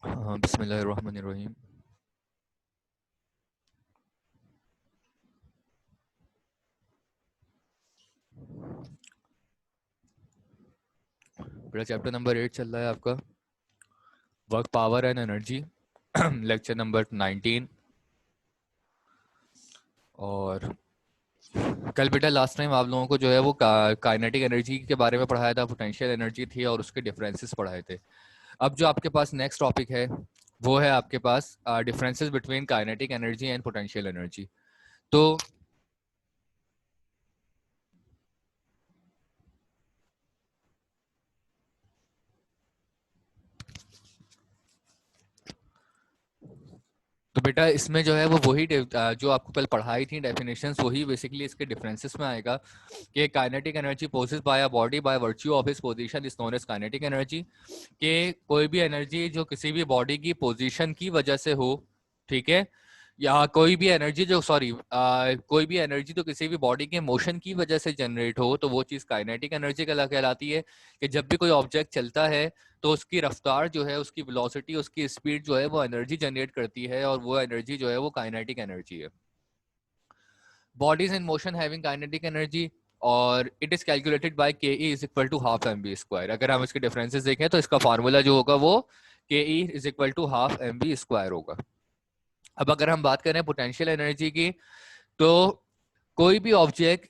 हाँ, बिस्मिल्लाहिर्रहमानिर्रहीम। बेटा चैप्टर नंबर 8 चल रहा है आपका, work power and energy. Lecture number 19। और कल बेटा लास्ट टाइम आप लोगों को जो है वो काइनेटिक एनर्जी के बारे में पढ़ाया था, पोटेंशियल एनर्जी थी और उसके डिफरेंसेस पढ़ाए थे। अब जो आपके पास नेक्स्ट टॉपिक है वो है आपके पास differences between kinetic energy and potential energy. तो तो बेटा इसमें जो है वो वही जो आपको कल पढ़ाई थी डेफिनेशंस, वही बेसिकली इसके डिफरेंसेस में आएगा कि kinetic energy possess by a body by virtue of its position is known as kinetic energy. कि कोई भी एनर्जी जो किसी भी बॉडी की पोजीशन की वजह से हो, ठीक है, या कोई भी एनर्जी जो कोई भी एनर्जी तो किसी भी बॉडी के मोशन की वजह से जनरेट हो, तो वो चीज काइनेटिक एनर्जी कहलाती है। कि जब भी कोई ऑब्जेक्ट चलता है तो उसकी रफ्तार जो है, उसकी वेलोसिटी, उसकी स्पीड जो है वो एनर्जी जनरेट करती है, और वो एनर्जी जो है वो काइनेटिक एनर्जी है। Bodies in motion having kinetic energy, और it is calculated by K E is equal to half M B square. अगर हम इसके डिफरेंसेस देखें तो इसका फार्मूला जो होगा वो K E is equal to half M B square होगा। अब अगर हम बात करें पोटेंशियल एनर्जी की, तो कोई भी ऑब्जेक्ट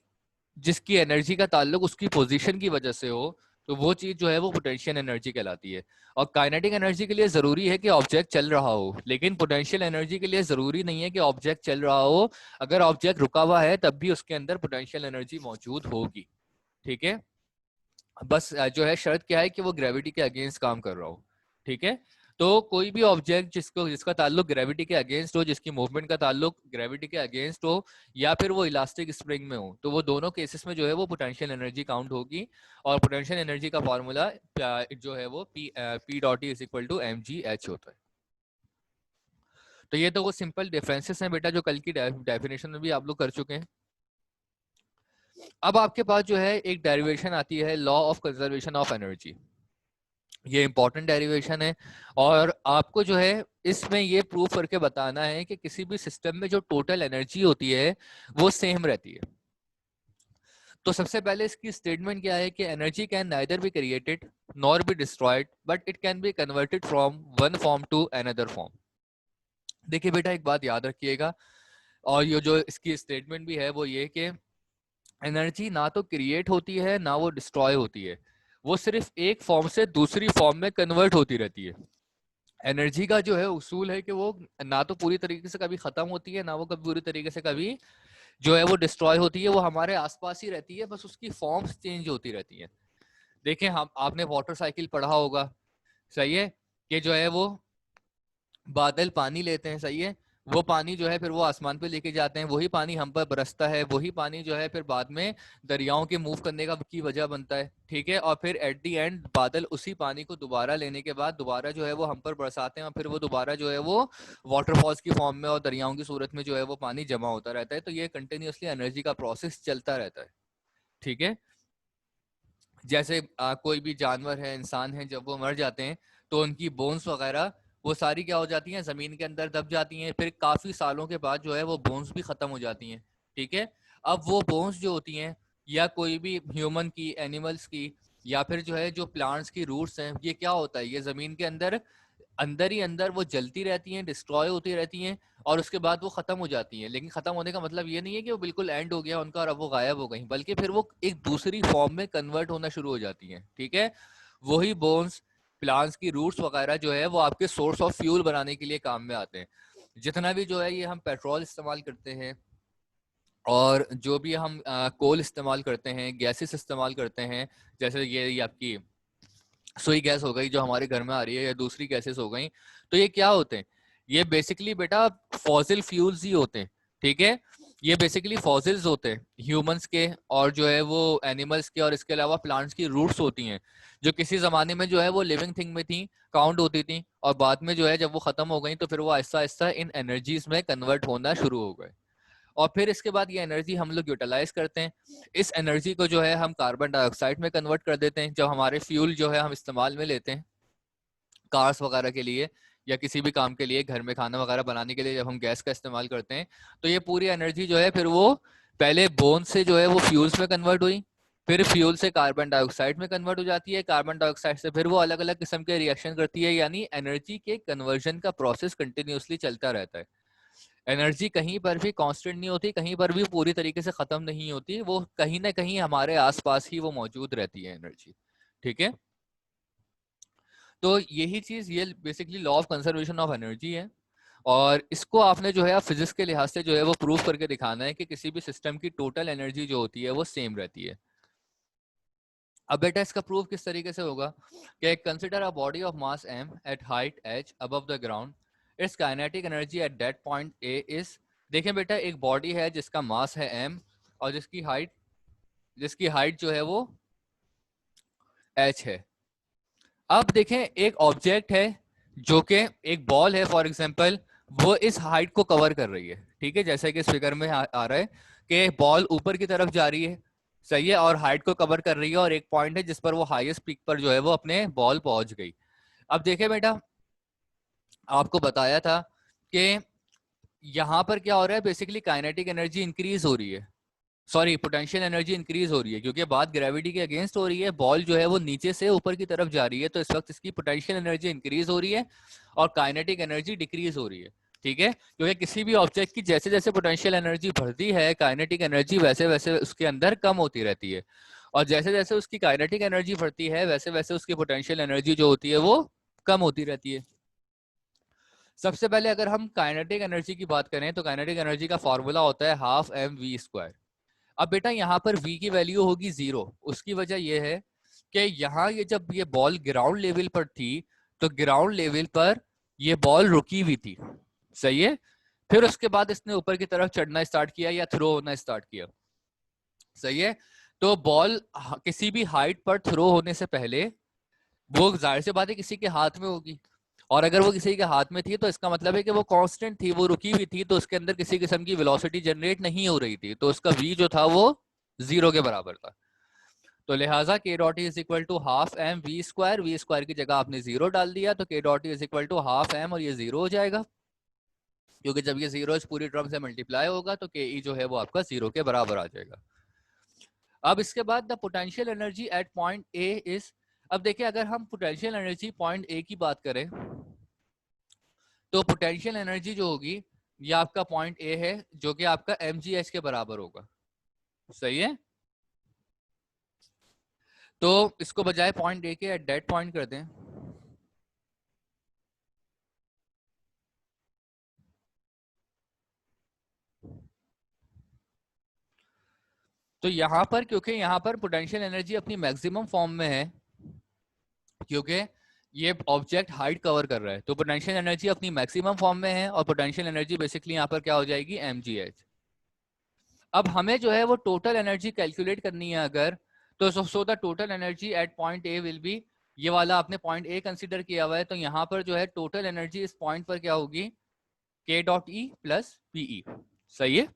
जिसकी एनर्जी का ताल्लुक उसकी पोजीशन की वजह से हो, तो वो चीज जो है वो पोटेंशियल एनर्जी कहलाती है। और काइनेटिक एनर्जी के लिए जरूरी है कि ऑब्जेक्ट चल रहा हो, लेकिन पोटेंशियल एनर्जी के लिए जरूरी नहीं है कि ऑब्जेक्ट चल रहा हो। अगर ऑब्जेक्ट रुका हुआ है तब भी उसके अंदर पोटेंशियल एनर्जी मौजूद होगी। ठीक है, बस जो है शर्त क्या है कि वो ग्रेविटी के अगेंस्ट काम कर रहा हो। ठीक है, तो कोई भी ऑब्जेक्ट जिसका ताल्लुक ग्रेविटी के अगेंस्ट हो, जिसकी मूवमेंट का ताल्लुक ग्रेविटी के अगेंस्ट हो, या फिर वो इलास्टिक स्प्रिंग में हो, तो वो दोनों केसेस में जो है वो पोटेंशियल एनर्जी काउंट होगी। और पोटेंशियल एनर्जी का फॉर्मूला जो है वो P dot E is equal to M G H होता है। तो ये तो वो सिंपल डिफरेंसेस हैं बेटा, जो कल की डेफिनेशन में भी आप लोग कर चुके हैं। अब आपके पास जो है एक डेरिवेशन आती है, law of conservation of energy. ये इंपॉर्टेंट डेरिवेशन है, और आपको जो है इसमें ये प्रूव करके बताना है कि किसी भी सिस्टम में जो टोटल एनर्जी होती है वो सेम रहती है। तो सबसे पहले इसकी स्टेटमेंट क्या है कि energy can neither be created nor be destroyed, but it can be converted from one form to another form. देखिए बेटा एक बात याद रखिएगा, और ये जो इसकी स्टेटमेंट भी है वो ये कि एनर्जी ना तो क्रिएट होती है ना वो डिस्ट्रॉय होती है, वो सिर्फ एक फॉर्म से दूसरी फॉर्म में कन्वर्ट होती रहती है। एनर्जी का जो है उसूल है कि वो ना तो पूरी तरीके से कभी खत्म होती है, ना वो कभी पूरी तरीके से कभी जो है वो डिस्ट्रॉय होती है। वो हमारे आसपास ही रहती है, बस उसकी फॉर्म्स चेंज होती रहती हैं। देखें, हम आपने वाटर साइकिल पढ़ा होगा, सही है, कि जो है वो बादल पानी लेते हैं, सही है, वो पानी जो है फिर वो आसमान पे लेके जाते हैं, वही पानी हम पर बरसता है, वही पानी जो है फिर बाद में दरियाओं के मूव करने का की वजह बनता है। ठीक है, और फिर एट दी एंड बादल उसी पानी को दोबारा लेने के बाद दोबारा जो है वो हम पर बरसाते हैं, और फिर वो दोबारा जो है वो वाटरफॉल्स की फॉर्म में और दरियाओं की सूरत में जो है वो पानी जमा होता रहता है। तो ये कंटिन्यूसली एनर्जी का प्रोसेस चलता रहता है। ठीक है, जैसे कोई भी जानवर है, इंसान है, जब वो मर जाते हैं तो उनकी बोन्स वगैरह वो सारी क्या हो जाती हैं, जमीन के अंदर दब जाती हैं, फिर काफी सालों के बाद जो है वो बोन्स भी खत्म हो जाती हैं। ठीक है, अब वो बोन्स जो होती हैं, या कोई भी ह्यूमन की, एनिमल्स की, या फिर जो है जो प्लांट्स की रूट्स हैं, ये क्या होता है, ये जमीन के अंदर अंदर ही अंदर वो जलती रहती हैं, डिस्ट्रॉय होती रहती हैं, और उसके बाद वो खत्म हो जाती हैं। लेकिन खत्म होने का मतलब ये नहीं है कि वो बिल्कुल एंड हो गया उनका और अब वो गायब हो गई, बल्कि फिर वो एक दूसरी फॉर्म में कन्वर्ट होना शुरू हो जाती हैं। ठीक है, वही बोन्स, प्लांट्स की रूट्स वगैरह जो है वो आपके सोर्स ऑफ फ्यूल बनाने के लिए काम में आते हैं। जितना भी जो है ये हम पेट्रोल इस्तेमाल करते हैं, और जो भी हम कोल इस्तेमाल करते हैं, गैसेस इस्तेमाल करते हैं, जैसे ये आपकी सुई गैस हो गई जो हमारे घर में आ रही है, या दूसरी गैसेस हो गई, तो ये क्या होते हैं, ये बेसिकली बेटा फॉसिल फ्यूल्स ही होते हैं। ठीक है, ये बेसिकली फॉसिल्स होते हैं ह्यूमंस के, और जो है वो एनिमल्स के, और इसके अलावा प्लांट्स की रूट्स होती हैं, जो किसी जमाने में जो है वो लिविंग थिंग में थी, काउंट होती थी, और बाद में जो है जब वो खत्म हो गई तो फिर वो आहिस्ता आहिस्ता इन एनर्जीज में कन्वर्ट होना शुरू हो गए। और फिर इसके बाद ये एनर्जी हम लोग यूटिलाइज करते हैं। इस एनर्जी को जो है हम कार्बन डाइऑक्साइड में कन्वर्ट कर देते हैं, जब हमारे फ्यूल जो है हम इस्तेमाल में लेते हैं कार्स वगैरह के लिए, या किसी भी काम के लिए, घर में खाना वगैरह बनाने के लिए जब हम गैस का इस्तेमाल करते हैं, तो ये पूरी एनर्जी जो है फिर वो पहले बोन से जो है वो फ्यूल्स में कन्वर्ट हुई, फिर फ्यूल से कार्बन डाइऑक्साइड में कन्वर्ट हो जाती है, कार्बन डाइऑक्साइड से फिर वो अलग अलग किस्म के रिएक्शन करती है, यानी एनर्जी के कन्वर्जन का प्रोसेस कंटिन्यूअसली चलता रहता है। एनर्जी कहीं पर भी कांस्टेंट नहीं होती, कहीं पर भी पूरी तरीके से खत्म नहीं होती, वो कहीं ना कहीं हमारे आसपास ही वो मौजूद रहती है एनर्जी। ठीक है, तो यही चीज, ये basically law of conservation of energy है, और इसको आपने जो है आप फिजिक्स के लिहाज से जो है वो प्रूव करके दिखाना है कि किसी भी सिस्टम की टोटल एनर्जी जो होती है वो सेम रहती है। अब बेटा इसका प्रूफ किस तरीके से होगा कि consider a body of mass m at height h above the ground, its kinetic energy at that point a is. देखें बेटा, एक बॉडी है जिसका मास है m और जिसकी हाइट जो है वो h है। अब देखें, एक ऑब्जेक्ट है जो कि एक बॉल है फॉर एग्जांपल, वो इस हाइट को कवर कर रही है। ठीक है, जैसे कि इस फिगर में आ रहा है कि बॉल ऊपर की तरफ जा रही है, सही है, और हाइट को कवर कर रही है, और एक पॉइंट है जिस पर वो हाईएस्ट पीक पर जो है वो अपने बॉल पहुंच गई। अब देखें बेटा, आपको बताया था कि यहां पर क्या हो रहा है, बेसिकली काइनेटिक एनर्जी इंक्रीज हो रही है, सॉरी पोटेंशियल एनर्जी इंक्रीज हो रही है, क्योंकि बात ग्रेविटी के अगेंस्ट हो रही है, बॉल जो है वो नीचे से ऊपर की तरफ जा रही है, तो इस वक्त इसकी पोटेंशियल एनर्जी इंक्रीज हो रही है और काइनेटिक एनर्जी डिक्रीज हो रही है। ठीक है, क्योंकि किसी भी ऑब्जेक्ट की जैसे जैसे पोटेंशियल एनर्जी बढ़ती है, काइनेटिक एनर्जी वैसे वैसे उसके अंदर कम होती रहती है, और जैसे जैसे उसकी काइनेटिक एनर्जी बढ़ती है वैसे वैसे उसकी पोटेंशियल एनर्जी जो होती है वो कम होती रहती है। सबसे पहले अगर हम काइनेटिक एनर्जी की बात करें तो काइनेटिक एनर्जी का फॉर्मूला होता है हाफ एम वी स्क्वायर। अब बेटा यहाँ पर v की वैल्यू होगी 0। उसकी वजह यह है कि यहाँ ये जब ये बॉल ग्राउंड लेवल पर थी तो ग्राउंड लेवल पर ये बॉल रुकी हुई थी, सही है, फिर उसके बाद इसने ऊपर की तरफ चढ़ना स्टार्ट किया या थ्रो होना स्टार्ट किया, सही है। तो बॉल किसी भी हाइट पर थ्रो होने से पहले वो जाहिर सी बात है किसी के हाथ में होगी, और अगर वो किसी के हाथ में थी तो इसका मतलब है कि वो कांस्टेंट थी, वो रुकी हुई थी, तो उसके अंदर किसी किस्म की वेलोसिटी जनरेट नहीं हो रही थी, तो उसका v जो था वो 0 के बराबर था। तो लिहाजा k dot is equal to half M V square की जगह आपने 0 डाल दिया, तो k dot is equal to half M, और ये 0 हो जाएगा, क्योंकि जब ये 0 इस पूरी टर्म से मल्टीप्लाई होगा तो ke जो है वो आपका 0 के बराबर आ जाएगा। अब इसके बाद the potential energy at point A is. अब देखिए, अगर हम पोटेंशियल एनर्जी पॉइंट ए की बात करें तो पोटेंशियल एनर्जी जो होगी ये आपका पॉइंट ए है, जो कि आपका mgh के बराबर होगा, सही है। तो इसको बजाय पॉइंट ए के एट दैट पॉइंट कर दें, तो यहां पर क्योंकि यहां पर पोटेंशियल एनर्जी अपनी मैक्सिमम फॉर्म में है, क्योंकि ये ऑब्जेक्ट हाइट कवर कर रहा है, तो पोटेंशियल एनर्जी अपनी मैक्सिमम फॉर्म में है, और पोटेंशियल एनर्जी बेसिकली यहाँ पर क्या हो जाएगी, mgh। अब हमें जो है वो टोटल एनर्जी कैलकुलेट करनी है अगर, तो so the total energy at point A will be, ये वाला आपने पॉइंट ए कंसीडर किया हुआ है, तो यहाँ पर जो है टोटल एनर्जी इस पॉइंट पर क्या होगी, k dot E plus PE, सही है।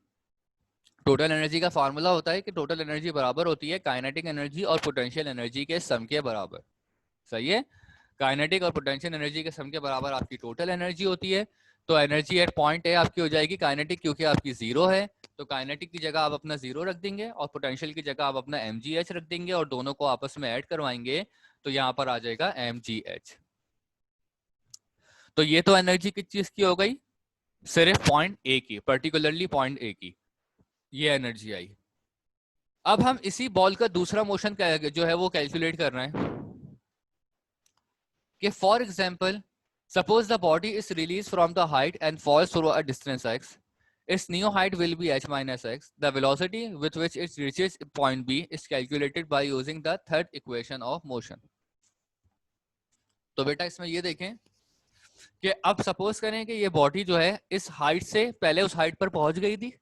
टोटल एनर्जी का फॉर्मूला होता है कि टोटल एनर्जी बराबर होती है काइनेटिक एनर्जी और पोटेंशियल एनर्जी के सम के बराबर, सही है। काइनेटिक और पोटेंशियल एनर्जी के सम के बराबर आपकी टोटल एनर्जी होती है, तो एनर्जी एट पॉइंट ए आपकी हो जाएगी काइनेटिक, क्योंकि आपकी 0 है, तो काइनेटिक की जगह आप अपना 0 रख देंगे और पोटेंशियल की जगह आप अपना mgh रख देंगे, और दोनों को आपस में ऐड करवाएंगे तो यहाँ पर आ जाएगा mgh। तो ये तो एनर्जी किस चीज की हो गई, सिर्फ पॉइंट ए की, पर्टिकुलरली पॉइंट ए की, ये एनर्जी आई। अब हम इसी बॉल का दूसरा मोशन जो है वो कैलकुलेट कर रहे हैं कि for example suppose the body is released from the height and falls through a distance x, its new height will be h minus x. The velocity with which it reaches point b is calculated by using the third equation of motion. तो बेटा इसमें ये देखें कि अब suppose करें कि ये बॉडी जो है इस हाइट से पहले उस हाइट पर पहुंच गई थी,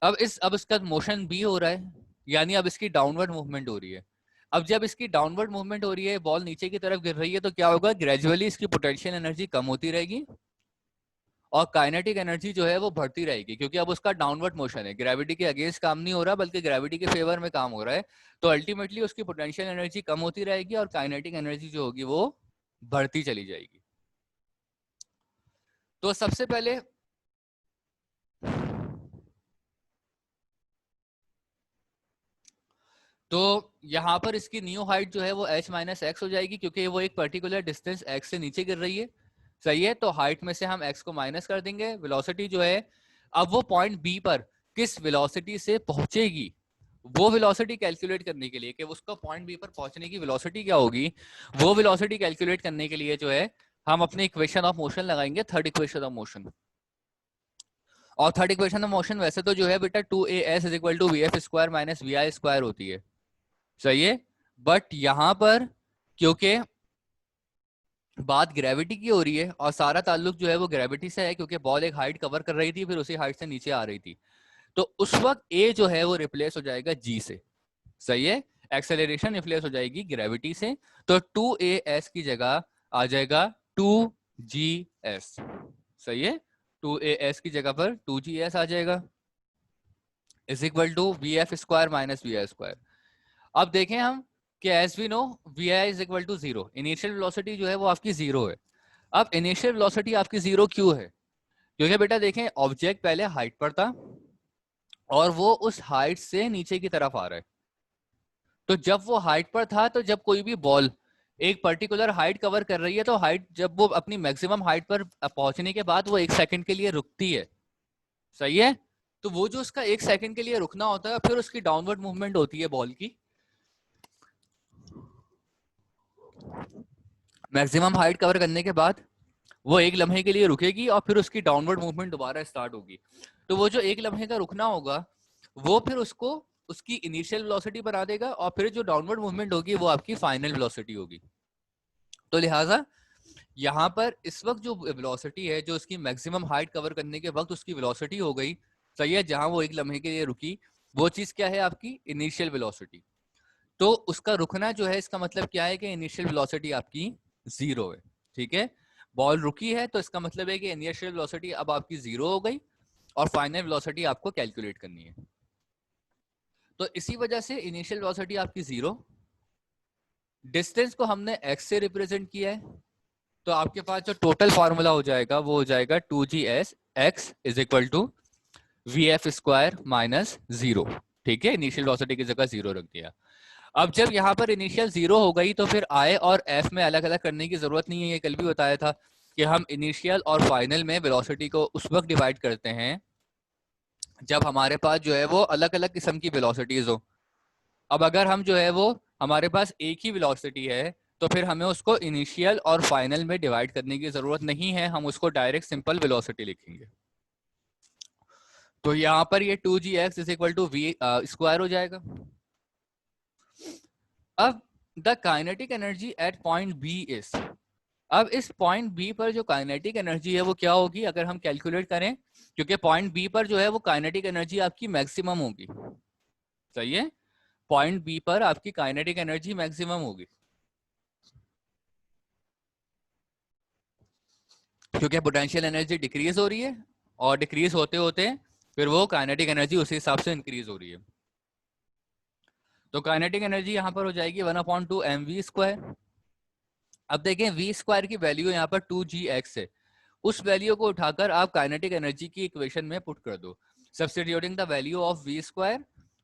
अब इसका मोशन b हो रहा है, यानी अब इसकी डाउनवर्ड मूवमेंट हो रही है। अब जब इसकी डाउनवर्ड मूवमेंट हो रही है, बॉल नीचे की तरफ गिर रही है, तो क्या होगा, ग्रेजुअली इसकी पोटेंशियल एनर्जी कम होती रहेगी और काइनेटिक एनर्जी जो है वो बढ़ती रहेगी, क्योंकि अब उसका डाउनवर्ड मोशन है, ग्रेविटी के अगेंस्ट काम नहीं हो रहा बल्कि ग्रेविटी के फेवर में काम हो रहा है, तो अल्टीमेटली उसकी पोटेंशियल एनर्जी कम होती रहेगी और काइनेटिक एनर्जी जो होगी वो बढ़ती चली जाएगी। तो सबसे पहले तो यहाँ पर इसकी न्यू हाइट जो है वो h माइनस एक्स हो जाएगी, क्योंकि वो एक पर्टिकुलर डिस्टेंस x से नीचे गिर रही है। सही है, तो हाइट में से हम x को माइनस कर देंगे। वेलोसिटी जो है, अब वो पॉइंट B पर किस वेलोसिटी से पहुंचेगी, वो वेलोसिटी कैलकुलेट करने के लिए कि उसको पॉइंट B पर पहुंचने की वेलोसिटी क्या होगी, वो वेलोसिटी कैलकुलेट करने के लिए जो है हम अपने इक्वेशन ऑफ मोशन लगाएंगे, थर्ड इक्वेशन ऑफ मोशन। और थर्ड इक्वेशन ऑफ मोशन वैसे तो जो है बेटा 2as is equal to vf² minus vi² होती है। सही है, बट यहां पर क्योंकि बात ग्रेविटी की हो रही है और सारा ताल्लुक जो है वो ग्रेविटी से है, क्योंकि बॉल एक हाइट कवर कर रही थी फिर उसी हाइट से नीचे आ रही थी, तो उस वक्त ए जो है वो रिप्लेस हो जाएगा जी से। सही है, एक्सेलरेशन रिप्लेस हो जाएगी ग्रेविटी से, तो 2as की जगह आ जाएगा 2gs। सही है, 2as की जगह पर 2gs आ जाएगा is equal to vf² minus vi²। अब देखें हम कि as we know vi is equal to 0, initial velocity जो है वो आपकी 0 है। अब इनिशियल वेलोसिटी आपकी 0 क्यों है, क्योंकि बेटा देखें ऑब्जेक्ट पहले हाइट पर था और वो उस हाइट से नीचे की तरफ आ रहा है। तो जब वो हाइट पर था, तो जब कोई भी बॉल एक पर्टिकुलर हाइट कवर कर रही है, तो हाइट जब वो अपनी मैक्सिमम हाइट पर पहुंचने के बाद वो 1 सेकंड के लिए रुकती है। सही है, तो वो जो उसका 1 सेकंड के लिए रुकना होता है, फिर उसकी डाउनवर्ड मूवमेंट होती है बॉल की, मैक्सिमम हाइट कवर करने के बाद वो 1 लम्हे के लिए रुकेगी और फिर उसकी डाउनवर्ड मूवमेंट दोबारा स्टार्ट होगी। तो वो जो 1 लम्हे का रुकना होगा वो फिर उसको उसकी इनिशियल वेलोसिटी बना देगा और फिर जो डाउनवर्ड मूवमेंट होगी वो आपकी फाइनल वेलोसिटी होगी। तो लिहाजा यहाँ पर इस वक्त जो वेलोसिटी है, जो उसकी मैक्सिमम हाइट कवर करने के वक्त उसकी वेलोसिटी हो गई, सही है, जहां वो 1 लम्हे के लिए रुकी, वो चीज क्या है आपकी इनिशियल वेलोसिटी। तो उसका रुकना जो है, इसका मतलब क्या है कि इनिशियल वेलोसिटी आपकी 0 है। ठीक है, बॉल रुकी है तो इसका मतलब है कि इनिशियल वेलोसिटी अब आपकी 0 हो गई और फाइनल वेलोसिटी आपको कैलकुलेट करनी है। तो इसी वजह से इनिशियल वेलोसिटी आपकी 0, डिस्टेंस को हमने x से रिप्रेजेंट किया है, तो आपके पास जो टोटल फार्मूला हो जाएगा वो हो जाएगा 2gs x is equal to vf² minus 0। ठीक है, इनिशियल वेलोसिटी की जगह 0 रख दिया। अब जब यहाँ पर इनिशियल 0 हो गई तो फिर I और F में अलग अलग करने की जरूरत नहीं है। ये कल भी बताया था कि हम इनिशियल और फाइनल में वेलोसिटी को उस वक्त डिवाइड करते हैं जब हमारे पास जो है वो अलग अलग किस्म की वेलोसिटीज हो। अब अगर हम जो है वो हमारे पास एक ही वेलोसिटी है तो फिर हमें उसको इनिशियल और फाइनल में डिवाइड करने की जरूरत नहीं है, हम उसको डायरेक्ट सिंपल वेलोसिटी लिखेंगे। तो यहाँ पर ये 2gx is equal to v² हो जाएगा। अब the kinetic energy at point B is, अब इस पॉइंट बी पर जो काइनेटिक एनर्जी है वो क्या होगी अगर हम कैलकुलेट करें, क्योंकि पॉइंट बी पर जो है वो काइनेटिक एनर्जी आपकी मैक्सिमम होगी। सही है, पॉइंट बी पर आपकी काइनेटिक एनर्जी मैक्सिमम होगी, क्योंकि पोटेंशियल एनर्जी डिक्रीज हो रही है और डिक्रीज होते होते फिर वो काइनेटिक एनर्जी उसी हिसाब से इंक्रीज हो रही है। तो काइनेटिक एनर्जी यहाँ पर हो जाएगी 1/2 mv²। अब देखें v² की वैल्यू यहाँ पर 2gx है, उस वैल्यू को उठाकर आप काइनेटिक एनर्जी की इक्वेशन में पुट कर दो, substituting the value of v²।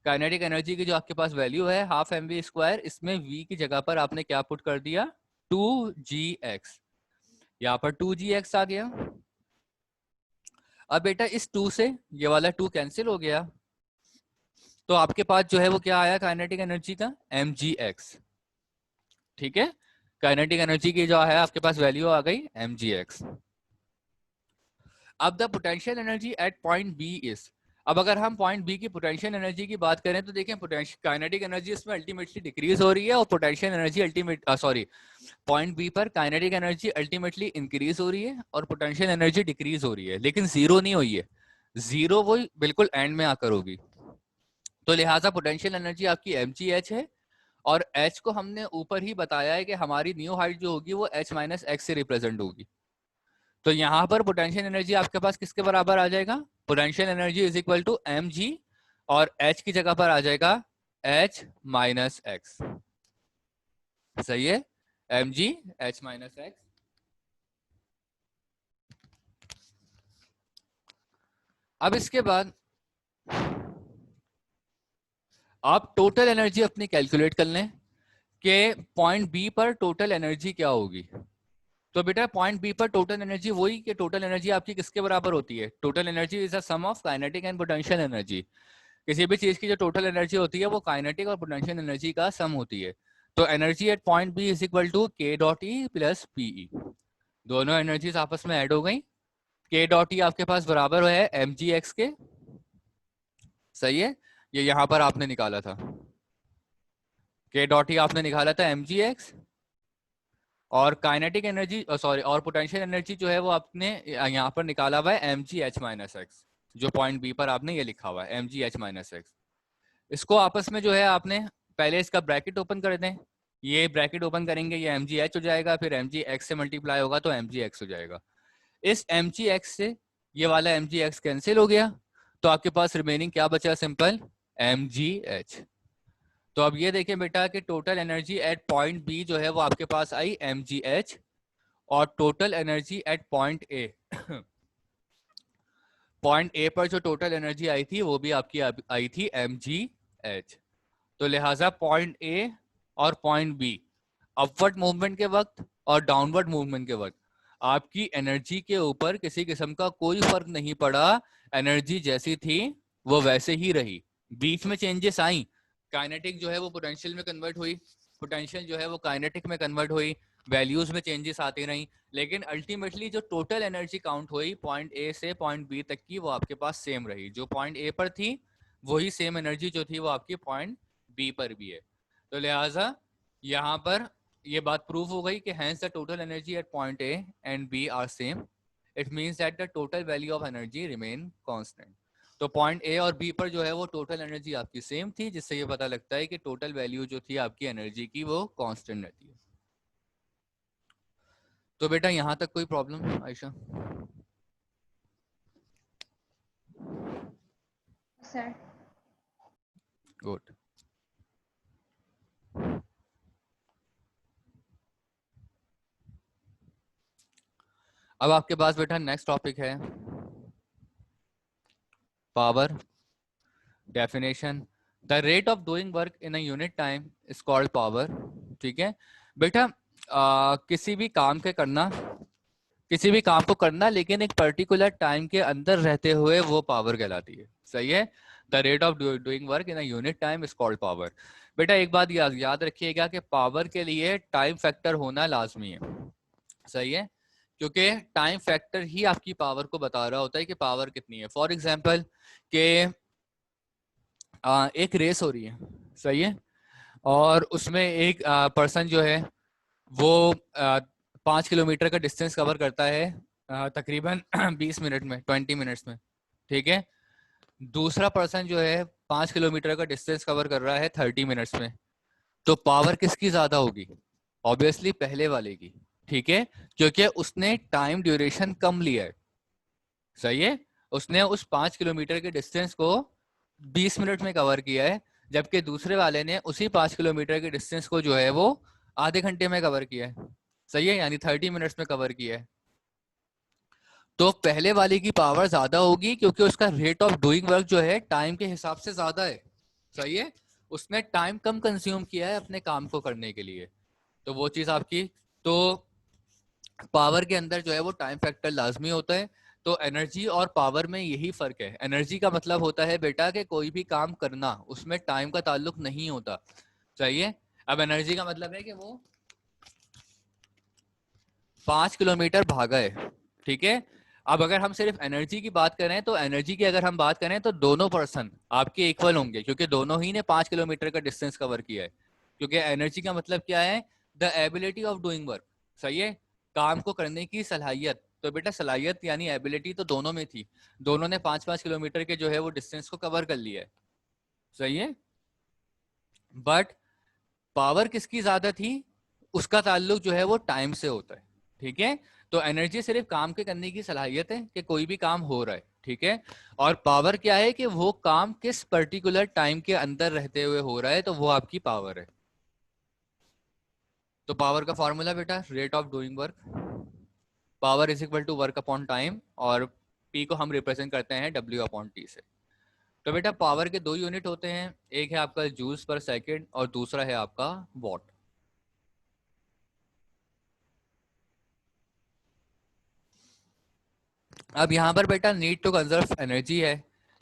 Kinetic energy की जो आपके पास वैल्यू है 1/2 mv², इसमें v की जगह पर आपने क्या पुट कर दिया 2gx, यहाँ पर 2gx आ गया। अब बेटा इस 2 से ये वाला 2 कैंसिल हो गया, तो आपके पास जो है वो क्या आया काइनेटिक एनर्जी का mgx। ठीक है, काइनेटिक एनर्जी की जो है आपके पास वैल्यू आ गई mgx। अब the potential energy at point B is, अब अगर हम पॉइंट बी की पोटेंशियल एनर्जी की बात करें तो देखें काइनेटिक एनर्जी इसमें अल्टीमेटली डिक्रीज हो रही है और पोटेंशियल एनर्जी पॉइंट बी पर काइनेटिक एनर्जी अल्टीमेटली इंक्रीज हो रही है और पोटेंशियल एनर्जी डिक्रीज हो रही है, लेकिन 0 नहीं हुई है, 0 वो बिल्कुल एंड में आकर होगी। तो लिहाजा पोटेंशियल एनर्जी आपकी mgh है और h को हमने ऊपर ही बताया है कि हमारी न्यू हाइट जो होगी वो h माइनस एक्स से रिप्रेजेंट होगी। तो यहाँ पर पोटेंशियल एनर्जी आपके पास किसके बराबर आ जाएगा, potential energy is equal to mg और h की जगह पर आ जाएगा h माइनस एक्स। सही है, mg h माइनस एक्स। अब इसके बाद आप टोटल एनर्जी अपनी कैलकुलेट कर लें कि पॉइंट बी पर टोटल एनर्जी क्या होगी। तो बेटा पॉइंट बी पर टोटल एनर्जी वही कि टोटल एनर्जी आपकी किसके बराबर होती है, total energy is a sum of kinetic and potential energy. किसी भी चीज की जो टोटल एनर्जी होती है वो काइनेटिक और पोटेंशियल एनर्जी का सम होती है। तो energy at point B is equal to K dot E plus PE. दोनों एनर्जीज आपस में ऐड हो गई। के डॉट ई आपके पास बराबर है एम जी एक्स के, सही है, ये यहां पर आपने निकाला था, के डॉट ई आपने निकाला था एम जी एक्स, और काइनेटिक एनर्जी सॉरी और पोटेंशियल एनर्जी जो है वो आपने यहाँ पर निकाला हुआ है M G H minus X, जो पॉइंट बी पर आपने ये लिखा हुआ है M G H minus X. इसको आपस में जो है आपने पहले इसका ब्रैकेट ओपन कर दें, ये ब्रैकेट ओपन करेंगे ये एम जी एच हो जाएगा, फिर एम जी एक्स से मल्टीप्लाई होगा तो एम जी एक्स हो जाएगा। इस एम जी एक्स से ये वाला एम जी एक्स कैंसिल हो गया, तो आपके पास रिमेनिंग क्या बचा, सिंपल एम जी एच। तो अब ये देखें बेटा कि total energy at point B जो है वो आपके पास आई एम जी एच, और total energy at point A point A पर जो टोटल एनर्जी आई थी वो भी आपकी आई थी एम जी एच। तो लिहाजा पॉइंट ए और पॉइंट बी अपवर्ड मूवमेंट के वक्त और डाउनवर्ड मूवमेंट के वक्त आपकी एनर्जी के ऊपर किसी किस्म का कोई फर्क नहीं पड़ा, एनर्जी जैसी थी वो वैसे ही रही। बीच में चेंजेस आई, काइनेटिक जो है वो पोटेंशियल में कन्वर्ट हुई, पोटेंशियल जो है वो काइनेटिक में कन्वर्ट हुई, वैल्यूज में चेंजेस आती रही, लेकिन अल्टीमेटली जो टोटल एनर्जी काउंट हुई पॉइंट ए से पॉइंट बी तक की वो आपके पास सेम रही। जो पॉइंट ए पर थी वही सेम एनर्जी जो थी वो आपकी पॉइंट बी पर भी है। तो लिहाजा यहाँ पर ये बात प्रूव हो गई कि hence the total energy at point A and B are same. It means that the total value of energy remain constant. तो पॉइंट ए और बी पर जो है वो टोटल एनर्जी आपकी सेम थी, जिससे ये पता लगता है कि टोटल वैल्यू जो थी आपकी एनर्जी की वो कांस्टेंट रहती है। तो बेटा यहाँ तक कोई प्रॉब्लम आयशा? Sir good. अब आपके पास बेटा नेक्स्ट टॉपिक है power definition. The rate of doing work in a unit time is called power. ठीक है बेटा, किसी भी काम के करना, किसी भी काम को करना लेकिन एक पर्टिकुलर टाइम के अंदर रहते हुए वो पावर कहलाती है, सही है। The rate of doing work in a unit time is called power. बेटा एक बात याद रखिएगा कि पावर के लिए टाइम फैक्टर होना लाजमी है, सही है, क्योंकि टाइम फैक्टर ही आपकी पावर को बता रहा होता है कि पावर कितनी है। फॉर एग्जाम्पल के एक रेस हो रही है, सही है, और उसमें एक पर्सन जो है वो 5 किलोमीटर का डिस्टेंस कवर करता है तकरीबन 20 मिनट में, 20 मिनट्स में, ठीक है। दूसरा पर्सन जो है 5 किलोमीटर का डिस्टेंस कवर कर रहा है 30 मिनट्स में। तो पावर किसकी ज्यादा होगी? ऑब्वियसली पहले वाले की, ठीक है, क्योंकि उसने टाइम ड्यूरेशन कम लिया है, सही है। उसने उस 5 किलोमीटर के डिस्टेंस को 20 मिनट में कवर किया है, जबकि दूसरे वाले ने उसी 5 किलोमीटर के डिस्टेंस को जो है वो आधे घंटे में कवर किया है, सही है, यानी 30 मिनट्स में कवर किया है। तो पहले वाले की पावर ज्यादा होगी क्योंकि उसका रेट ऑफ डूइंग वर्क जो है टाइम के हिसाब से ज्यादा है, सही है। उसने टाइम कम कंज्यूम किया है अपने काम को करने के लिए, तो वो चीज आपकी। तो पावर के अंदर जो है वो टाइम फैक्टर लाजमी होता है। तो एनर्जी और पावर में यही फर्क है। एनर्जी का मतलब होता है बेटा कि कोई भी काम करना, उसमें टाइम का ताल्लुक नहीं होता, चाहिए। अब एनर्जी का मतलब है कि वो 5 किलोमीटर भागा है, ठीक है। अब अगर हम सिर्फ एनर्जी की बात करें तो एनर्जी की अगर हम बात करें तो दोनों पर्सन आपके इक्वल होंगे, क्योंकि दोनों ही ने 5 किलोमीटर का डिस्टेंस कवर किया है। क्योंकि एनर्जी का मतलब क्या है? The ability of doing work, सही है, काम को करने की सलाहियत। तो बेटा सलाहियत यानी एबिलिटी तो दोनों में थी, दोनों ने 5-5 किलोमीटर के जो है वो डिस्टेंस को कवर कर लिया है, सही है। बट पावर किसकी ज्यादा थी? उसका ताल्लुक जो है वो टाइम से होता है, ठीक है। तो एनर्जी सिर्फ काम के करने की सलाहियत है कि कोई भी काम हो रहा है, ठीक है। और पावर क्या है कि वो काम किस पर्टिकुलर टाइम के अंदर रहते हुए हो रहा है, तो वो आपकी पावर है। तो पावर का फॉर्मूला बेटा rate of doing work, power is equal to work upon time, और P को हम रिप्रेजेंट करते हैं W/T से। तो बेटा पावर के दो यूनिट होते हैं, एक है आपका जूल्स पर सेकंड और दूसरा है आपका वॉट। अब यहाँ पर बेटा नीड टू कंजर्व एनर्जी है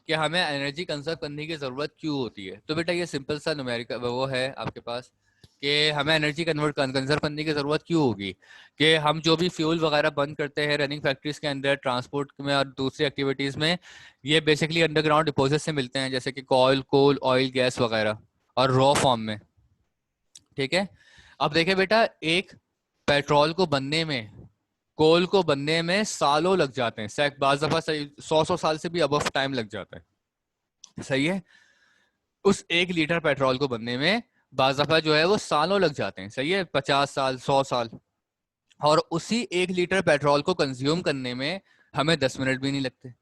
कि हमें एनर्जी कंजर्व करने की जरूरत क्यों होती है। तो बेटा ये सिंपल सा न्यूमेरिकल वो है आपके पास कि हमें एनर्जी कंजर्व करने की जरूरत क्यों होगी कि हम जो भी फ्यूल वगैरह बंद करते हैं रनिंग फैक्ट्रीज के अंदर, ट्रांसपोर्ट में और दूसरी एक्टिविटीज में, ये बेसिकली अंडरग्राउंड डिपोजिट से मिलते हैं, जैसे कि कोल, ऑयल, गैस वगैरह, और रॉ फॉर्म में। ठीक है, अब देखें बेटा, एक पेट्रोल को बनने में, कोल को बनने में सालों लग जाते हैं, बाज दफा 100 साल से भी अबव टाइम लग जाता है। सही है, उस 1 लीटर पेट्रोल को बनने में बाज दफा जो है वो सालों लग जाते हैं। सही है, 50 साल, 100 साल। और उसी 1 लीटर पेट्रोल को कंज्यूम करने में हमें 10 मिनट भी नहीं लगते।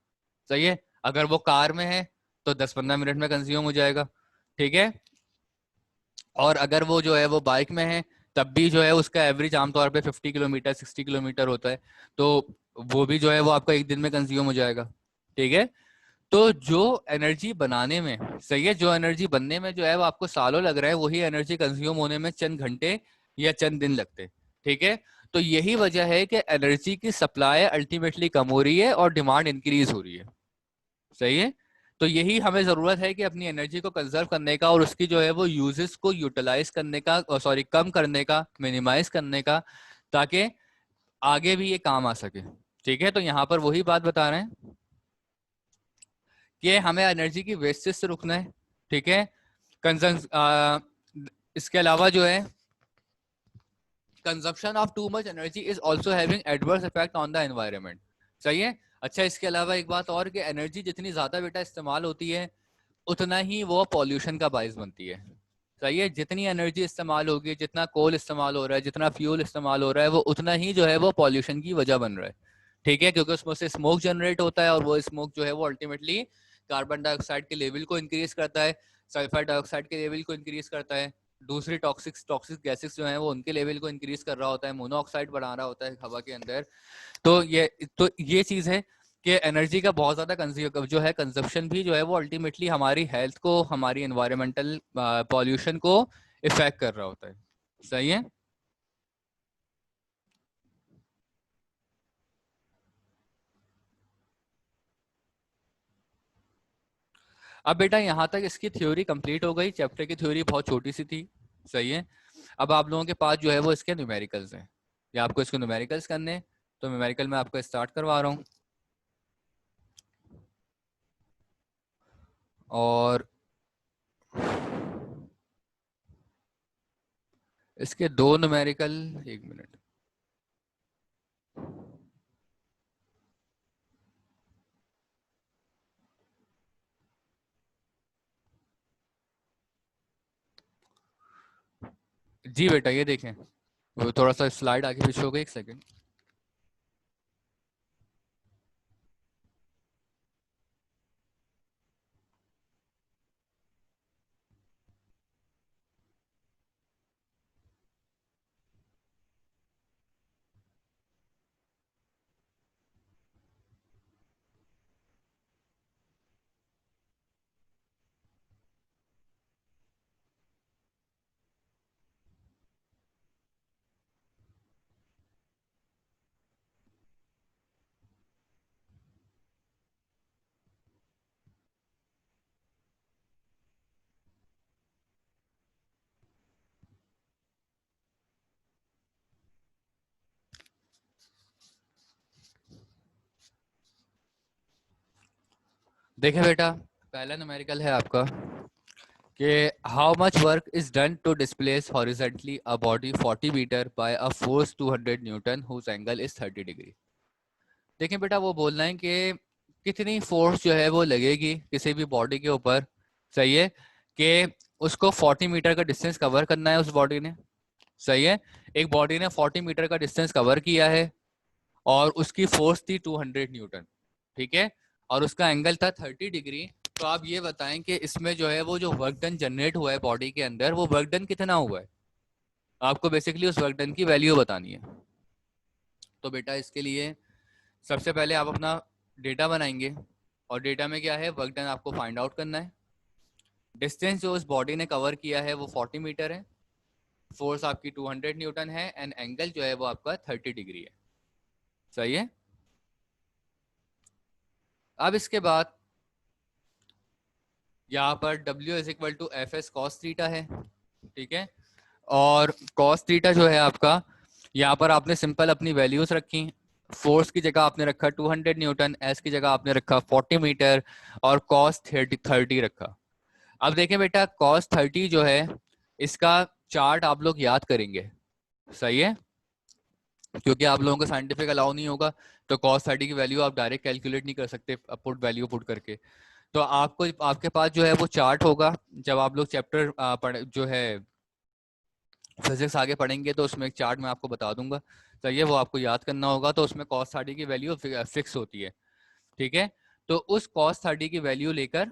सही है, अगर वो कार में है तो 10-15 मिनट में कंज्यूम हो जाएगा। ठीक है, और अगर वो जो है वो बाइक में है तब भी जो है उसका एवरेज आमतौर पे 50 किलोमीटर, 60 किलोमीटर होता है, तो वो भी जो है वो आपका एक दिन में कंज्यूम हो जाएगा। ठीक है, तो जो एनर्जी बनाने में, सही है, जो एनर्जी बनने में जो है वो आपको सालों लग रहा है, वही एनर्जी कंज्यूम होने में चंद घंटे या चंद दिन लगते। ठीक है, तो यही वजह है कि एनर्जी की सप्लाई अल्टीमेटली कम हो रही है और डिमांड इंक्रीज हो रही है। सही है, तो यही हमें जरूरत है कि अपनी एनर्जी को कंजर्व करने का और उसकी जो है वो यूजेस को यूटिलाइज करने का, सॉरी कम करने का, मिनिमाइज करने का, ताकि आगे भी ये काम आ सके। ठीक है, तो यहाँ पर वही बात बता रहे हैं कि हमें एनर्जी की वेस्टेज से रुकना है। ठीक है, इसके अलावा जो है consumption of too much energy is also having adverse effect on the environment. सही है, अच्छा इसके अलावा एक बात और कि एनर्जी जितनी ज्यादा बेटा इस्तेमाल होती है उतना ही वो पॉल्यूशन का बाइस बनती है। सही है, जितनी एनर्जी इस्तेमाल होगी, जितना कोल इस्तेमाल हो रहा है, जितना फ्यूल इस्तेमाल हो रहा है, वो उतना ही जो है वो पॉल्यूशन की वजह बन रहा है। ठीक है, क्योंकि उसमें से स्मोक जनरेट होता है और वो स्मोक जो है वो अल्टीमेटली कार्बन डाइऑक्साइड के लेवल को इंक्रीज करता है, सल्फर डाइऑक्साइड के लेवल को इंक्रीज करता है, दूसरी टॉक्सिक टॉक्सिक गैसेस जो है वो उनके लेवल को इंक्रीज कर रहा होता है, मोनोऑक्साइड बढ़ा रहा होता है हवा के अंदर। तो ये चीज है कि एनर्जी का बहुत ज्यादा जो है कंजप्शन भी जो है वो अल्टीमेटली हमारी हेल्थ को, हमारी एनवायरमेंटल पॉल्यूशन को इफेक्ट कर रहा होता है। सही है, अब बेटा यहाँ तक इसकी थ्योरी कंप्लीट हो गई, चैप्टर की थ्योरी बहुत छोटी सी थी। सही है, अब आप लोगों के पास जो है वो इसके न्यूमेरिकल्स हैं, या आपको इसको न्यूमेरिकल्स करने हैं, तो न्यूमेरिकल में आपको स्टार्ट करवा रहा हूँ। और इसके दो न्यूमेरिकल, एक मिनट, जी बेटा ये देखें, वो थोड़ा सा स्लाइड आगे पीछे हो गई, एक सेकंड। देखें बेटा, पहला न्यूमेरिकल है आपका कि how much work is done to displace horizontally a body 40 metre by a force 200 newton whose angle is 30 degree. देखें बेटा, वो बोल रहे हैं कि कितनी फोर्स जो है वो लगेगी किसी भी बॉडी के ऊपर। सही है, कि उसको 40 मीटर का डिस्टेंस कवर करना है उस बॉडी ने। सही है, एक बॉडी ने 40 मीटर का डिस्टेंस कवर किया है और उसकी फोर्स थी 200 न्यूटन। ठीक है, और उसका एंगल था 30 डिग्री। तो आप ये बताएं कि इसमें जो है वो जो वर्क डन जनरेट हुआ है बॉडी के अंदर, वो वर्क डन कितना हुआ है। आपको बेसिकली उस वर्क डन की वैल्यू बतानी है। तो बेटा इसके लिए सबसे पहले आप अपना डेटा बनाएंगे और डेटा में क्या है, वर्क डन आपको फाइंड आउट करना है। डिस्टेंस जो उस बॉडी ने कवर किया है वो 40 मीटर है, फोर्स आपकी 200 न्यूटन है, एंड एंगल जो है वो आपका 30 डिग्री है। सही है। अब इसके बाद यहाँ पर W is equal to F S cos theta है, ठीक है। और कॉस थीटा जो है आपका, यहाँ पर आपने सिंपल अपनी वैल्यूज रखी। फोर्स की जगह आपने रखा 200 न्यूटन, एस की जगह आपने रखा 40 मीटर, और कॉस 30 रखा। अब देखें बेटा, कॉस 30 जो है इसका चार्ट आप लोग याद करेंगे, सही है, क्योंकि आप लोगों को साइंटिफिक अलाउ नहीं होगा, तो कॉस 30 की वैल्यू आप डायरेक्ट कैलकुलेट नहीं कर सकते पुट वैल्यू पुट करके। तो आपको आपके पास जो है वो चार्ट होगा, जब आप लोग चैप्टर जो है फिजिक्स आगे पढ़ेंगे तो उसमें एक चार्ट मैं आपको बता दूंगा, तो ये वो आपको याद करना होगा। तो उसमें कॉस 30 की वैल्यू फिक्स होती है, ठीक है। तो उस कॉस 30 की वैल्यू लेकर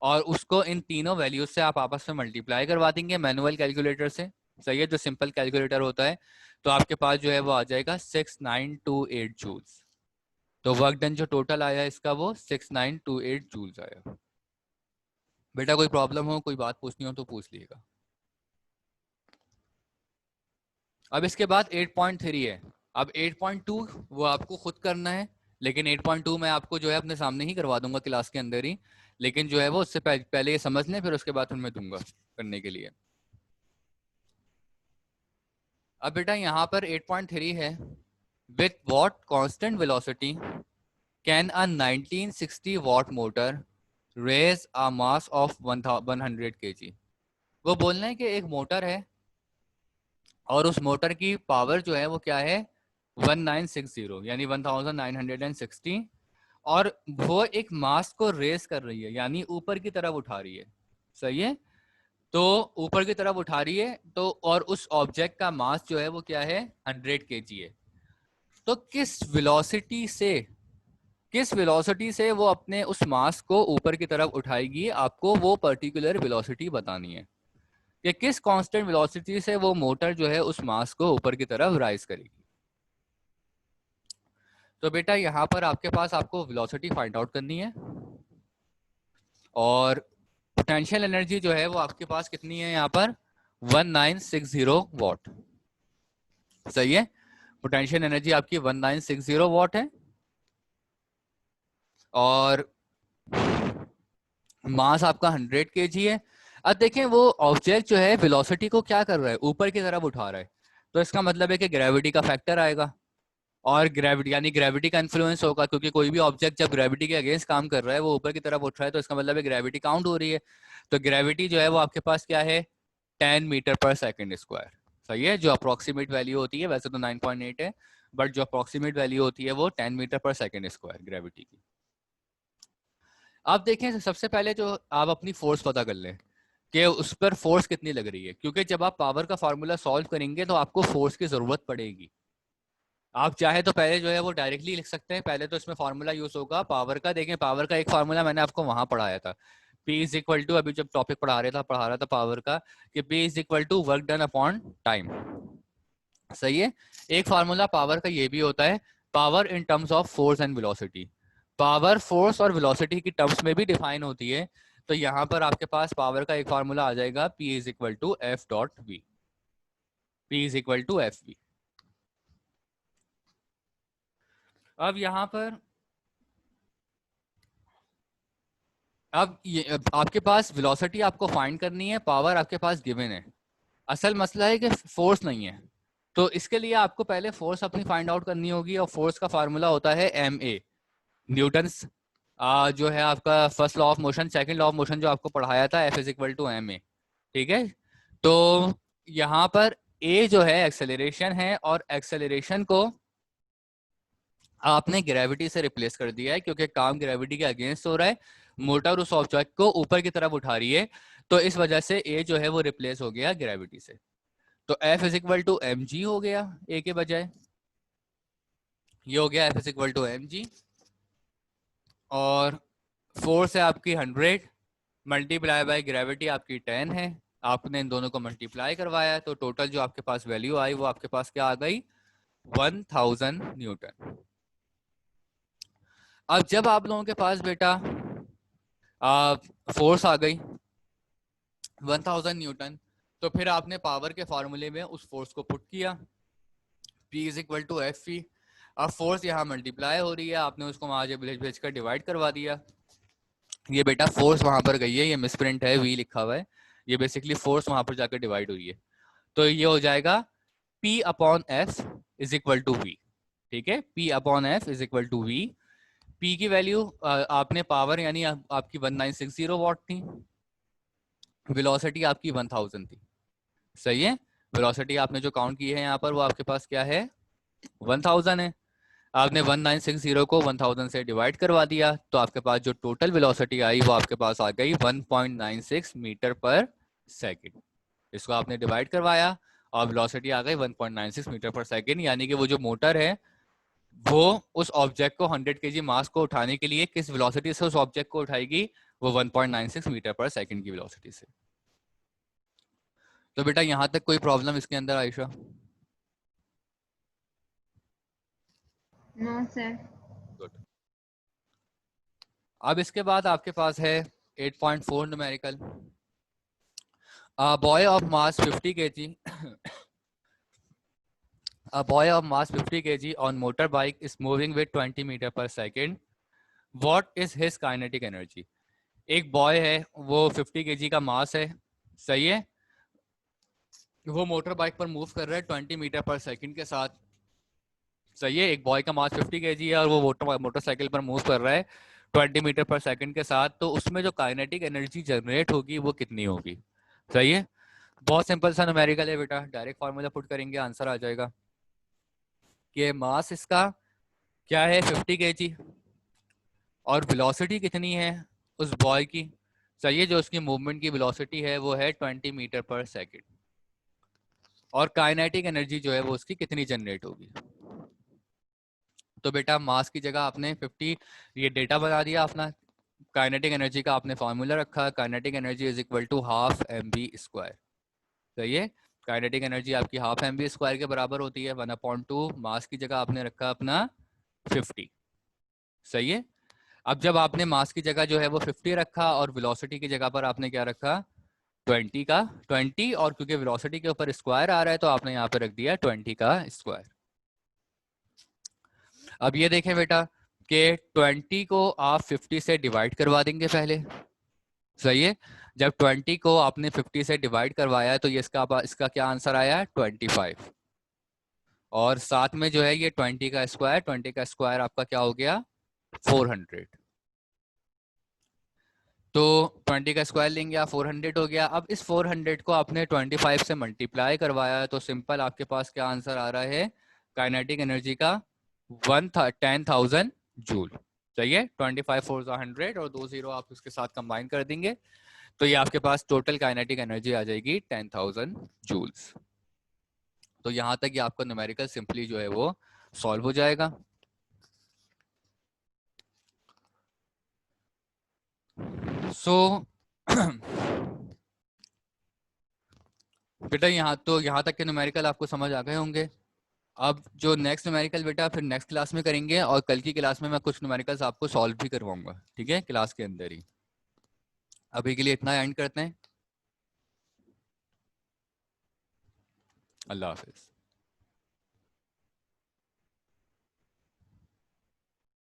और उसको इन तीनों वैल्यूज से आप आपस में मल्टीप्लाई करवा देंगे मैनुअल कैलकुलेटर से, सही है, जो सिंपल कैलकुलेटर होता है। तो आपके पास जो है वो आ जाएगा 6928 जूल्स। तो वर्क डन जो टोटल आया इसका वो 6928 जूल्स आया। बेटा कोई प्रॉब्लम हो, कोई बात पूछनी हो तो पूछ लीजिएगा। अब इसके बाद 8.3 है। अब 8.2 वो आपको खुद करना है, लेकिन 8.2 मैं आपको जो है अपने सामने ही करवा दूंगा क्लास के अंदर ही, लेकिन जो है वो उससे पहले ये समझ लें, फिर उसके बाद मैं दूंगा करने के लिए। अब बेटा यहाँ पर 8.3 है, with what constant velocity can a 1960 watt motor raise a mass of 100 kg। वो बोलना है कि एक मोटर है और उस मोटर की पावर जो है वो क्या है 1960, यानी 1960, और वो एक मास को रेस कर रही है, यानी ऊपर की तरफ उठा रही है, सही है। तो ऊपर की तरफ उठा रही है, तो और उस ऑब्जेक्ट का मास जो है वो क्या है 100 kg है। तो किस वेलोसिटी से वो अपने उस मास को ऊपर की तरफ उठाएगी, आपको वो पर्टिकुलर वेलोसिटी बतानी है कि किस कांस्टेंट वेलोसिटी से वो मोटर जो है उस मास को ऊपर की तरफ राइज करेगी। तो बेटा यहाँ पर आपके पास आपको वेलोसिटी फाइंड आउट करनी है, और पोटेंशियल एनर्जी जो है वो आपके पास कितनी है यहाँ पर 1960 वॉट, सही है। पोटेंशियल एनर्जी आपकी 1960 वॉट है, और मास आपका 100 kg है। अब देखें वो ऑब्जेक्ट जो है वेलोसिटी को क्या कर रहा है, ऊपर की तरफ उठा रहा है, तो इसका मतलब है कि ग्रेविटी का फैक्टर आएगा, और ग्रेविटी यानी ग्रेविटी का इन्फ्लुएंस होगा, क्योंकि कोई भी ऑब्जेक्ट जब ग्रेविटी के अगेंस्ट काम कर रहा है, वो ऊपर की तरफ उठ रहा है, तो इसका मतलब है ग्रेविटी काउंट हो रही है। तो ग्रेविटी जो है वो आपके पास क्या है 10 मीटर पर सेकेंड स्क्वायर, सही है। जो अप्रोक्सीमेट वैल्यू होती है, वैसे तो 9.8 है, बट जो अप्रोक्सीमेट वैल्यू होती है वो 10 मीटर पर सेकेंड स्क्वायर ग्रेविटी की। आप देखें सबसे पहले जो आप अपनी फोर्स पता कर लें कि उस पर फोर्स कितनी लग रही है, क्योंकि जब आप पावर का फॉर्मूला सॉल्व करेंगे तो आपको फोर्स की जरूरत पड़ेगी। आप चाहे तो पहले जो है वो डायरेक्टली लिख सकते हैं, पहले तो इसमें फार्मूला यूज होगा पावर का। देखें पावर का एक फार्मूला मैंने आपको वहां पढ़ाया था, P इज इक्वल टू, अभी जब टॉपिक पढ़ा रहा था पावर का, कि P is equal to work done upon time, सही है। एक फार्मूला पावर का ये भी होता है, power in terms of force and velocity. Power force और वेलोसिटी की टर्म्स में भी डिफाइन होती है। तो यहाँ पर आपके पास पावर का एक फार्मूला आ जाएगा, P is equal to F dot V, P is equal to F V. अब यहाँ पर अब आपके पास वेलोसिटी आपको फाइंड करनी है, पावर आपके पास गिवन है। असल मसला है कि फोर्स नहीं है, तो इसके लिए आपको पहले फोर्स अपनी फाइंड आउट करनी होगी, और फोर्स का फार्मूला होता है ma, न्यूटन्स जो है आपका first law of motion, second law of motion जो आपको पढ़ाया था, F is equal to ma, ठीक है। तो यहाँ पर a जो है एक्सेलरेशन है, और एक्सेलरेशन को आपने ग्रेविटी से रिप्लेस कर दिया है, क्योंकि काम ग्रेविटी के अगेंस्ट हो रहा है, मोटर उस ऑब्जेक्ट को ऊपर की तरफ उठा रही है, तो इस वजह से ए जो है वो रिप्लेस हो गया ग्रेविटी से। तो F is equal to M G हो गया ए के बजाय, ये हो गया F is equal to M G, और फोर्स है आपकी 100 मल्टीप्लाई बाय ग्रेविटी आपकी 10 है, आपने इन दोनों को मल्टीप्लाई करवाया, तो टोटल जो आपके पास वैल्यू आई वो आपके पास क्या आ गई 1000 न्यूटन। अब जब आप लोगों के पास बेटा फोर्स आ गई 1000 न्यूटन, तो फिर आपने पावर के फार्मूले में उस फोर्स को पुट किया, P is equal to F P. अब फोर्स यहाँ मल्टीप्लाई हो रही है, आपने उसको वहां से भेज भेज कर डिवाइड करवा दिया। ये बेटा फोर्स वहां पर गई है, ये मिसप्रिंट है, वी लिखा हुआ है, ये बेसिकली फोर्स वहां पर जाकर डिवाइड हुई है। तो ये हो जाएगा P upon F is equal to V. ठीक है, P upon F is equal to V. P की वैल्यू आपने पावर यानी आपकी 1960 वॉट थी, वेलोसिटी आपकी 1000 थी। सही है, वेलोसिटी आपने जो काउंट की है यहाँ पर वो आपके पास क्या है, 1000 है। आपने 1960 को 1000 से डिवाइड करवा दिया, तो आपके पास जो टोटल वेलोसिटी आई वो आपके पास आ गई 1.96 मीटर पर सेकंड। इसको आपने डिवाइड करवाया और वेलोसिटी आ गई 1.96 मीटर पर सेकंड, यानी कि वो जो मोटर है वो उस ऑब्जेक्ट को 100 केजी मास को उठाने के लिए किस वेलोसिटी से उस ऑब्जेक्ट को उठाएगी, वो 1.96 मीटर पर सेकंड की वेलोसिटी से। तो बेटा यहां तक कोई प्रॉब्लम इसके अंदर आयशा? No sir. गुड। अब इसके बाद आपके पास है 8.4 numerical. Boy of mass 50 kg A boy of mass 50 kg on motorbike is moving with 20 meter per second. What is his kinetic energy? एक बॉय है, वो 50 kg का मास है, सही है, वो मोटर बाइक पर मूव कर रहा है 20 मीटर पर सेकंड के साथ। सही है, एक बॉय का मास 50 kg है और वो मोटरसाइकिल पर मूव कर रहा है 20 मीटर पर सेकंड के साथ, तो उसमें जो काइनेटिक एनर्जी जनरेट होगी वो कितनी होगी? सही है, बहुत सिंपल सा न्यूमेरिकल है बेटा, डायरेक्ट फॉर्मूला पुट करेंगे आंसर आ जाएगा कि मास इसका क्या है 50 kg और वेलोसिटी कितनी है उस बॉय की, सही है, जो उसकी मूवमेंट की वेलोसिटी है वो है 20 मीटर पर सेकंड, और काइनेटिक एनर्जी जो है वो उसकी कितनी जनरेट होगी। तो बेटा मास की जगह आपने 50 ये डेटा बना दिया अपना, काइनेटिक एनर्जी का आपने फॉर्मूला रखा, kinetic energy is equal to half mv²। सही है, काइनेटिक एनर्जी आपकी हाफ mv² के बराबर होती है 1/2, मास की जगह आपने रखा अपना 50। सही है, अब जब आपने मास की जगह जो है वो 50 रखा और वेलोसिटी की जगह पर आपने क्या रखा, 20 का 20, और क्योंकि वेलोसिटी के ऊपर स्क्वायर आ रहा है तो आपने यहाँ पे रख दिया 20 का स्क्वायर। अब ये देखें बेटा कि 20 को आप 50 से डिवाइड करवा देंगे पहले, सही है, जब 20 को आपने 50 से डिवाइड करवाया तो ये इसका क्या आंसर आया, 25, और साथ में जो है ये 20 का स्क्वायर आपका क्या हो गया, 400। तो 20 का स्क्वायर लेंगे आप, 400 हो गया। अब इस 400 को आपने 25 से मल्टीप्लाई करवाया तो सिंपल आपके पास क्या आंसर आ रहा है, काइनेटिक एनर्जी का 10,000 जूल। चाहिए 25 4 100 और 2 0 आप उसके साथ कंबाइन कर देंगे तो ये आपके पास टोटल काइनेटिक एनर्जी आ जाएगी 10,000 जूल्स। तो यहां तक ये आपका न्यूमेरिकल सिंपली जो है वो सॉल्व हो जाएगा। सो बेटा यहाँ तक के न्यूमेरिकल आपको समझ आ गए होंगे। अब जो नेक्स्ट न्यूमेरिकल बेटा फिर नेक्स्ट क्लास में करेंगे, और कल की क्लास में मैं कुछ न्यूमेरिकल्स आपको सॉल्व भी करवाऊंगा, ठीक है, क्लास के अंदर ही। अभी के लिए इतना एंड करते हैं, अल्लाह हाफिज।